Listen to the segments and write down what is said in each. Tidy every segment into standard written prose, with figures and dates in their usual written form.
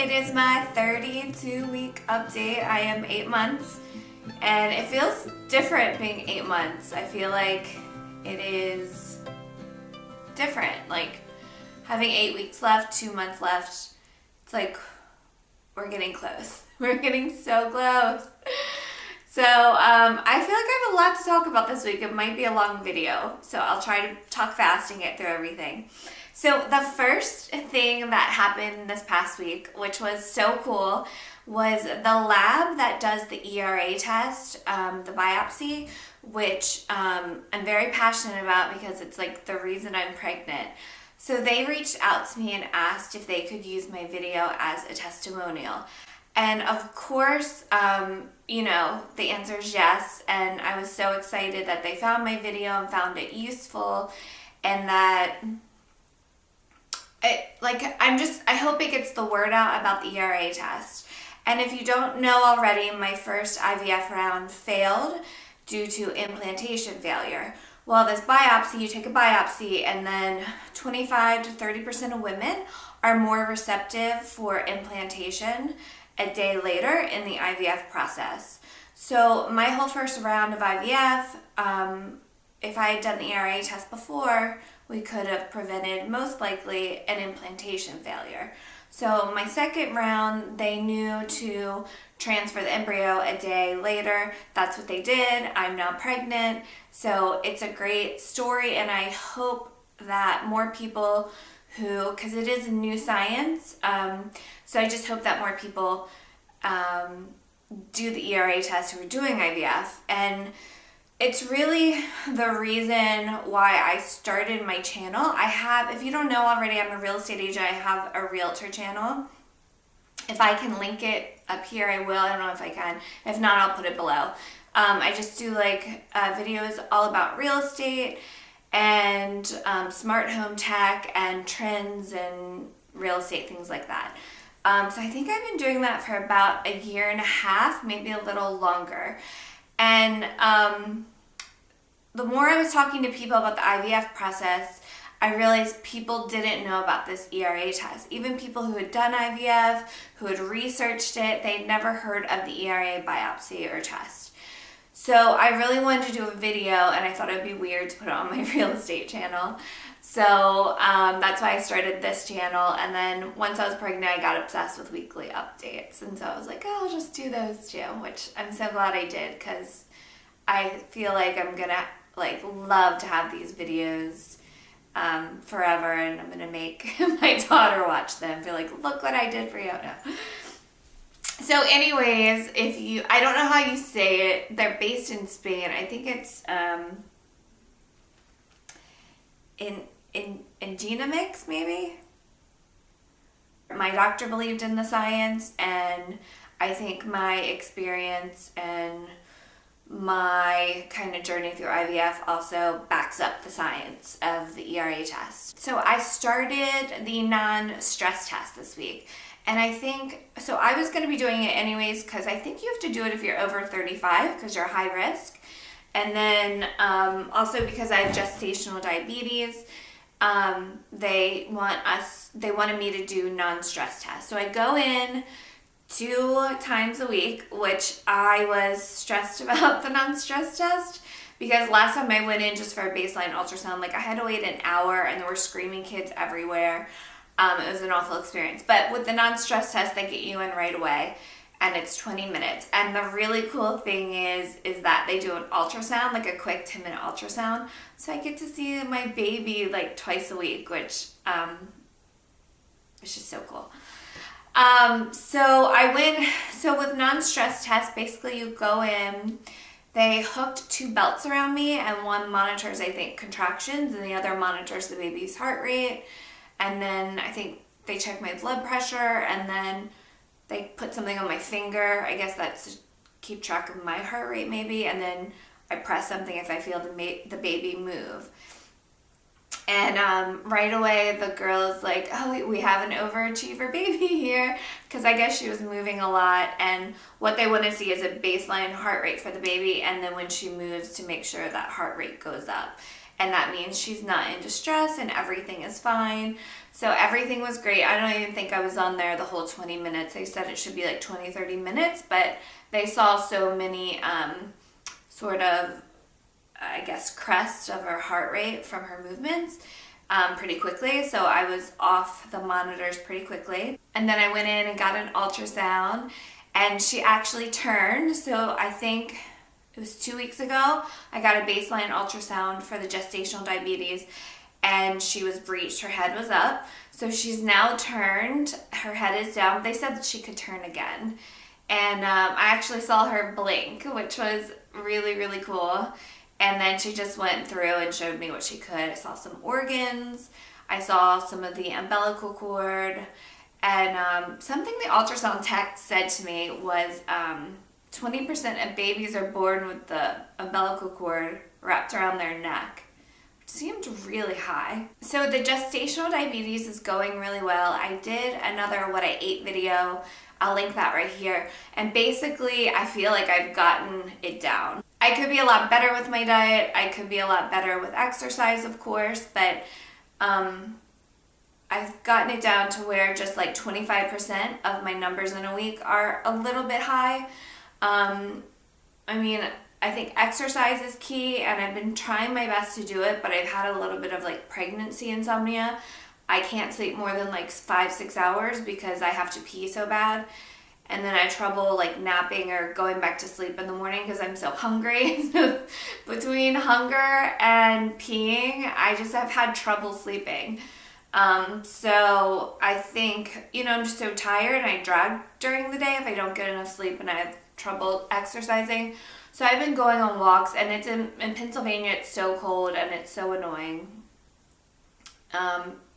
It is my 32-week update. I am 8 months, and it feels different being 8 months. I feel like it is different, like having 8 weeks left, 2 months left. It's like we're getting close. We're getting so close. So I feel like I have a lot to talk about this week. It might be a long video, so I'll try to talk fast and get through everything. So the first thing that happened this past week, which was so cool, was the lab that does the ERA test, the biopsy, which I'm very passionate about because it's like the reason I'm pregnant. So they reached out to me and asked if they could use my video as a testimonial. And of course, the answer is yes. And I was so excited that they found my video and found it useful, and that I hope it gets the word out about the ERA test. And if you don't know already, my first IVF round failed due to implantation failure. Well, this biopsy, you take a biopsy, and then 25 to 30% of women are more receptive for implantation a day later in the IVF process. So my whole first round of IVF, if I had done the ERA test before, we could have prevented most likely an implantation failure. So my second round, they knew to transfer the embryo a day later. That's what they did. I'm now pregnant. So it's a great story, and I hope that more people because it is a new science, so I just hope that more people do the ERA test who are doing IVF. And it's really the reason why I started my channel. If you don't know already, I'm a real estate agent. I have a realtor channel. If I can link it up here, I will. I don't know if I can. If not, I'll put it below. I just do videos all about real estate and smart home tech and trends and real estate, things like that. So I think I've been doing that for about a year and a half, maybe a little longer. And the more I was talking to people about the IVF process, I realized people didn't know about this ERA test. Even people who had done IVF, who had researched it, they'd never heard of the ERA biopsy or test. So I really wanted to do a video, and I thought it would be weird to put it on my real estate channel. So that's why I started this channel. And then once I was pregnant, I got obsessed with weekly updates. And so I was like, oh, I'll just do those too, which I'm so glad I did, because I feel like I'm going to love to have these videos forever, and I'm going to make my daughter watch them. Be like, look what I did for you. No. So anyways, I don't know how you say it. They're based in Spain. I think it's in Genomics, maybe. My doctor believed in the science, and I think my experience and my kind of journey through IVF also backs up the science of the ERA test. So I started the non-stress test this week. And I was going to be doing it anyways, because I think you have to do it if you're over 35 because you're high risk. And then also because I have gestational diabetes, they wanted me to do non-stress tests. So I go in 2 times a week, which I was stressed about the non-stress test, because last time I went in just for a baseline ultrasound, I had to wait an hour, and there were screaming kids everywhere. It was an awful experience. But with the non-stress test, they get you in right away, and it's 20 minutes. And the really cool thing is that they do an ultrasound, a quick 10-minute ultrasound. So I get to see my baby twice a week, which is just so cool. So with non-stress tests, basically you go in, they hooked 2 belts around me, and one monitors, I think, contractions, and the other monitors the baby's heart rate. And then I think they check my blood pressure, and then they put something on my finger. I guess that's to keep track of my heart rate maybe. And then I press something if I feel the baby move. And right away the girl is like, oh, we have an overachiever baby here, because I guess she was moving a lot. And what they want to see is a baseline heart rate for the baby, and then when she moves, to make sure that heart rate goes up. and that means she's not in distress and everything is fine. So everything was great. I don't even think I was on there the whole 20 minutes. They said it should be like 20, 30 minutes, but they saw so many sort of, I guess, crest of her heart rate from her movements pretty quickly. So I was off the monitors pretty quickly. And then I went in and got an ultrasound, and she actually turned. So I think it was 2 weeks ago, I got a baseline ultrasound for the gestational diabetes, and she was breached. Her head was up. So she's now turned. Her head is down. They said that she could turn again. And I actually saw her blink, which was really, really cool. And then she just went through and showed me what she could. I saw some organs. I saw some of the umbilical cord. And something the ultrasound tech said to me was 20% of babies are born with the umbilical cord wrapped around their neck, which seemed really high. So the gestational diabetes is going really well. I did another what I ate video. I'll link that right here. And basically, I feel like I've gotten it down. I could be a lot better with my diet. I could be a lot better with exercise, of course, but I've gotten it down to where just like 25% of my numbers in a week are a little bit high. I mean, I think exercise is key, and I've been trying my best to do it, but I've had a little bit of like pregnancy insomnia. I can't sleep more than like 5-6 hours because I have to pee so bad. And then I have trouble like napping or going back to sleep in the morning because I'm so hungry. So between hunger and peeing, I just have had trouble sleeping. So I think, I'm just so tired and I drag during the day if I don't get enough sleep and I have trouble exercising. So I've been going on walks, and it's in Pennsylvania, it's so cold and it's so annoying.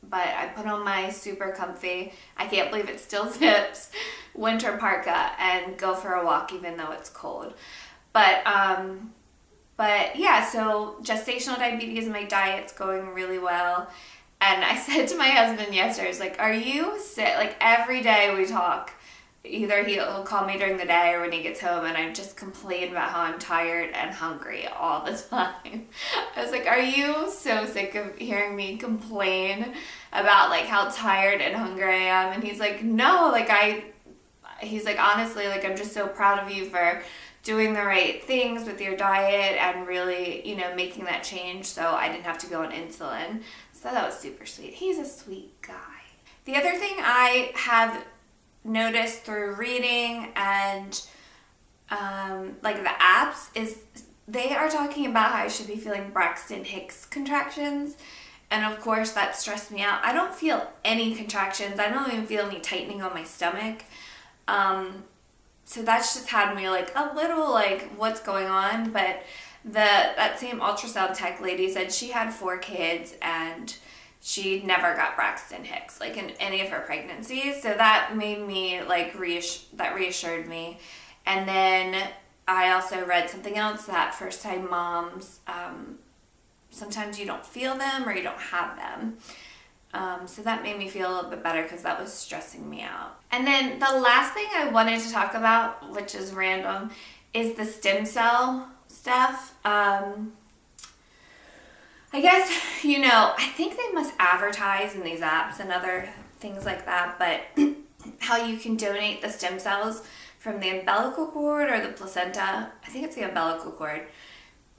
But I put on my super comfy, I can't believe it still zips, winter parka and go for a walk even though it's cold. But yeah, so gestational diabetes in my diet's going really well. And I said to my husband yesterday, I was like, are you sick? Like every day we talk, either he'll call me during the day or when he gets home, and I just complain about how I'm tired and hungry all the time. I was like, are you so sick of hearing me complain about like how tired and hungry I am? And he's like, no, he's like, honestly, like I'm just so proud of you for doing the right things with your diet and really, making that change so I didn't have to go on insulin. So that was super sweet. He's a sweet guy. The other thing I have noticed through reading and like the apps is they are talking about how I should be feeling Braxton Hicks contractions, and of course that stressed me out. I don't feel any contractions. I don't even feel any tightening on my stomach, so that's just had me like a little like what's going on. But that same ultrasound tech lady said she had 4 kids and she never got Braxton Hicks, like in any of her pregnancies. So that made me like reassured me. And then I also read something else that first time moms, sometimes you don't feel them or you don't have them. So that made me feel a little bit better because that was stressing me out. And then the last thing I wanted to talk about, which is random, is the stem cell stuff. I guess, I think they must advertise in these apps and other things like that, but how you can donate the stem cells from the umbilical cord or the placenta, I think it's the umbilical cord,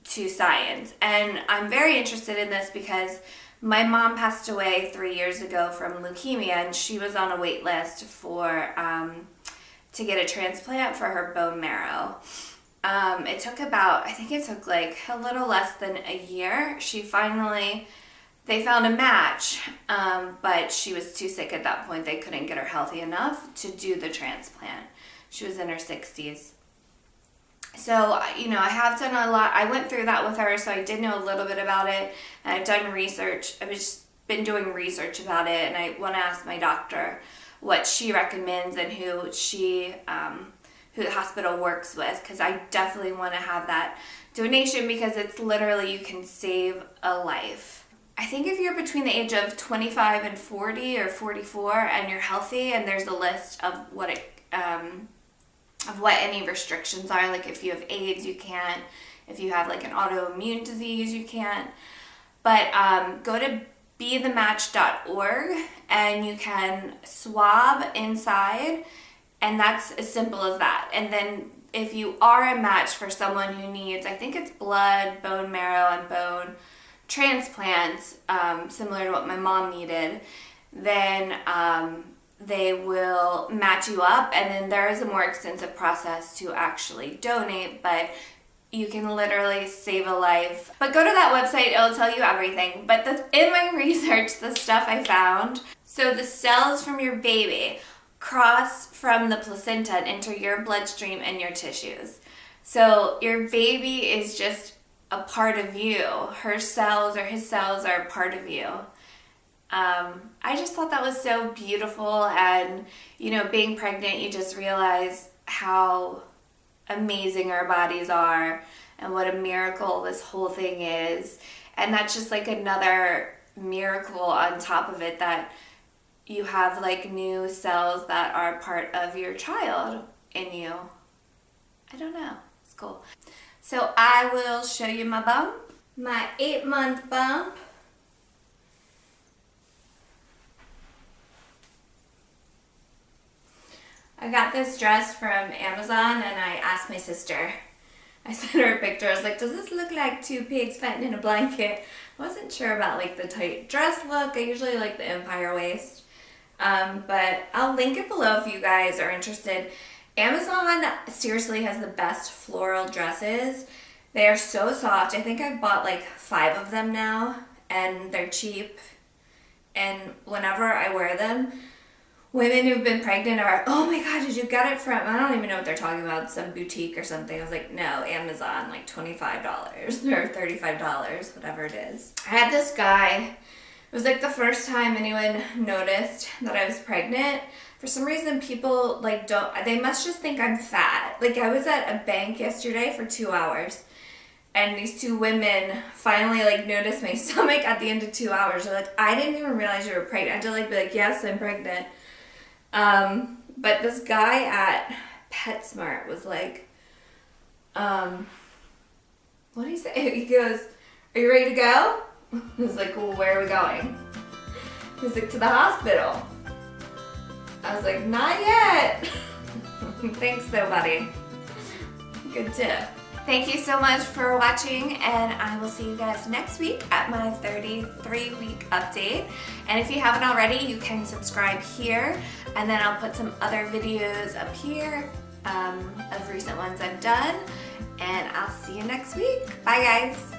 to science. And I'm very interested in this because my mom passed away 3 years ago from leukemia, and she was on a wait list for to get a transplant for her bone marrow. It took like a little less than a year. They found a match, but she was too sick at that point. They couldn't get her healthy enough to do the transplant. She was in her 60s. So, I have done a lot. I went through that with her, so I did know a little bit about it. And I've done research. I've just been doing research about it, and I want to ask my doctor what she recommends and who the hospital works with, because I definitely want to have that donation because it's literally, you can save a life. I think if you're between the age of 25 and 40 or 44 and you're healthy, and there's a list of what any restrictions are, like if you have AIDS, you can't. If you have like an autoimmune disease, you can't. But go to bethematch.org and you can swab inside, and that's as simple as that. And then if you are a match for someone who needs, I think it's blood, bone marrow, and bone transplants, similar to what my mom needed, then they will match you up, and then there is a more extensive process to actually donate, but you can literally save a life. But go to that website, it'll tell you everything. But in my research, the stuff I found, so the cells from your baby cross from the placenta and enter your bloodstream and your tissues. So your baby is just a part of you. Her cells or his cells are a part of you. I just thought that was so beautiful, and being pregnant, you just realize how amazing our bodies are and what a miracle this whole thing is. And that's just like another miracle on top of it, that you have like new cells that are part of your child in you. I don't know, it's cool. So I will show you my bump, my 8-month bump. I got this dress from Amazon, and I asked my sister. I sent her a picture. I was like, does this look like two pigs fighting in a blanket? I wasn't sure about like the tight dress look. I usually like the empire waist. But I'll link it below if you guys are interested. Amazon seriously has the best floral dresses. They are so soft. I think I've bought like 5 of them now, and they're cheap. And whenever I wear them, women who've been pregnant are, oh my God, did you get it from, I don't even know what they're talking about, some boutique or something. I was like, no, Amazon, like $25 or $35, whatever it is. I had this guy, it was like the first time anyone noticed that I was pregnant. For some reason, people like they must just think I'm fat. Like I was at a bank yesterday for 2 hours, and these 2 women finally like noticed my stomach at the end of 2 hours. They're like, I didn't even realize you were pregnant. I had to like be like, yes, I'm pregnant. But this guy at PetSmart was like, what did he say? He goes, are you ready to go? I was like, well, where are we going? He was like, to the hospital. I was like, not yet. Thanks though, buddy. Good tip. Thank you so much for watching, and I will see you guys next week at my 33-week update. And if you haven't already, you can subscribe here, and then I'll put some other videos up here of recent ones I've done, and I'll see you next week. Bye guys.